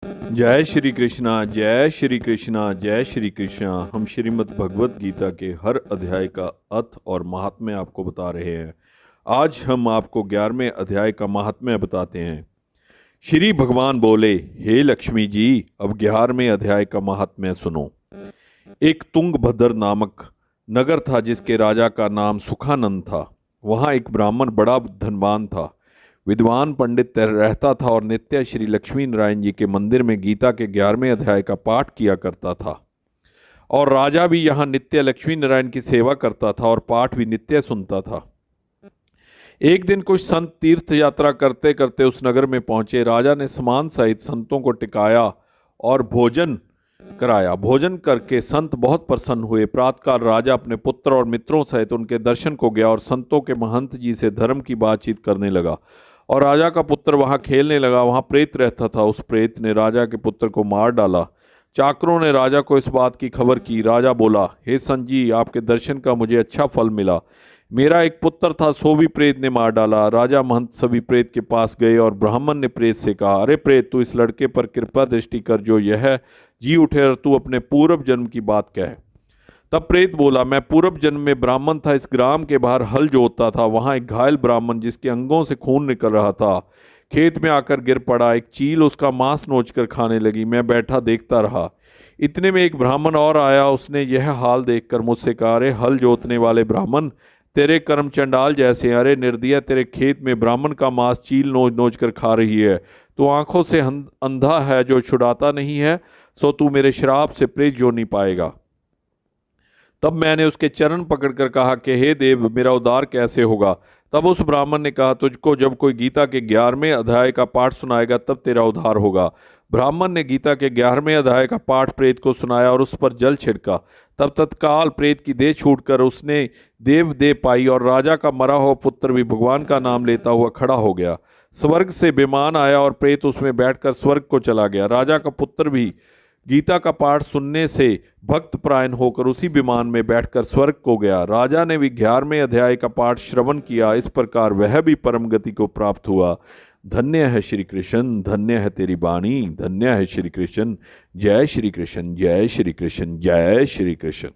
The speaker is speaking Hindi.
जय श्री कृष्णा, जय श्री कृष्णा, जय श्री कृष्णा। हम श्रीमद् भगवत गीता के हर अध्याय का अर्थ और महात्म्य आपको बता रहे हैं। आज हम आपको 11वें अध्याय का महात्म्य बताते हैं। श्री भगवान बोले, हे लक्ष्मी जी, अब 11वें अध्याय का महात्म्य सुनो। एक तुंगभद्र नामक नगर था जिसके राजा का नाम सुखानंद था। वहाँ एक ब्राह्मण बड़ा धनवान था, विद्वान पंडित रहता था और नित्य श्री लक्ष्मी नारायण जी के मंदिर में गीता के 11वें अध्याय का पाठ किया करता था। और राजा भी यहाँ नित्य लक्ष्मी नारायण की सेवा करता था और पाठ भी नित्य सुनता था। एक दिन कुछ संत तीर्थ यात्रा करते करते उस नगर में पहुंचे। राजा ने समान सहित संतों को टिकाया और भोजन कराया। भोजन करके संत बहुत प्रसन्न हुए। प्रातःकाल राजा अपने पुत्र और मित्रों सहित उनके दर्शन को गया और संतों के महंत जी से धर्म की बातचीत करने लगा। और राजा का पुत्र वहां खेलने लगा। वहां प्रेत रहता था। उस प्रेत ने राजा के पुत्र को मार डाला। चाकरों ने राजा को इस बात की खबर की। राजा बोला, हे संत जी, आपके दर्शन का मुझे अच्छा फल मिला। मेरा एक पुत्र था, सो भी प्रेत ने मार डाला। राजा महंत सभी प्रेत के पास गए और ब्राह्मण ने प्रेत से कहा, अरे प्रेत, तू इस लड़के पर कृपा दृष्टि कर, जो यह जी उठे और तू अपने पूर्व जन्म की बात कह। तब प्रेत बोला, मैं पूर्व जन्म में ब्राह्मण था, इस ग्राम के बाहर हल जोतता था। वहां एक घायल ब्राह्मण जिसके अंगों से खून निकल रहा था खेत में आकर गिर पड़ा। एक चील उसका मांस नोचकर खाने लगी। मैं बैठा देखता रहा। इतने में एक ब्राह्मण और आया। उसने यह हाल देखकर मुझसे कहा, अरे हल जोतने वाले ब्राह्मण, तेरे कर्म चंडाल जैसे हैं। अरे निर्दय, तेरे खेत में ब्राह्मण का मांस चील नोच नोच कर खा रही है। तू आंखों से अंधा है जो छुड़ाता नहीं है, सो तू मेरे श्राप से प्रेत योनि पाएगा। तब मैंने उसके चरण पकड़कर कहा कि हे देव, मेरा उद्धार कैसे होगा। तब उस ब्राह्मण ने कहा, तुझको जब कोई गीता के 11वें अध्याय का पाठ सुनाएगा तब तेरा उद्धार होगा। ब्राह्मण ने गीता के 11वें अध्याय का पाठ प्रेत को सुनाया और उस पर जल छिड़का। तब तत्काल प्रेत की देह छूटकर उसने देव देह पाई और राजा का मरा हुआ पुत्र भी भगवान का नाम लेता हुआ खड़ा हो गया। स्वर्ग से विमान आया और प्रेत उसमें बैठकर स्वर्ग को चला गया। राजा का पुत्र भी गीता का पाठ सुनने से भक्त परायण होकर उसी विमान में बैठकर स्वर्ग को गया। राजा ने भी 11वें अध्याय का पाठ श्रवण किया। इस प्रकार वह भी परम गति को प्राप्त हुआ। धन्य है श्री कृष्ण, धन्य है तेरी वाणी, धन्य है श्री कृष्ण। जय श्री कृष्ण, जय श्री कृष्ण, जय श्री कृष्ण।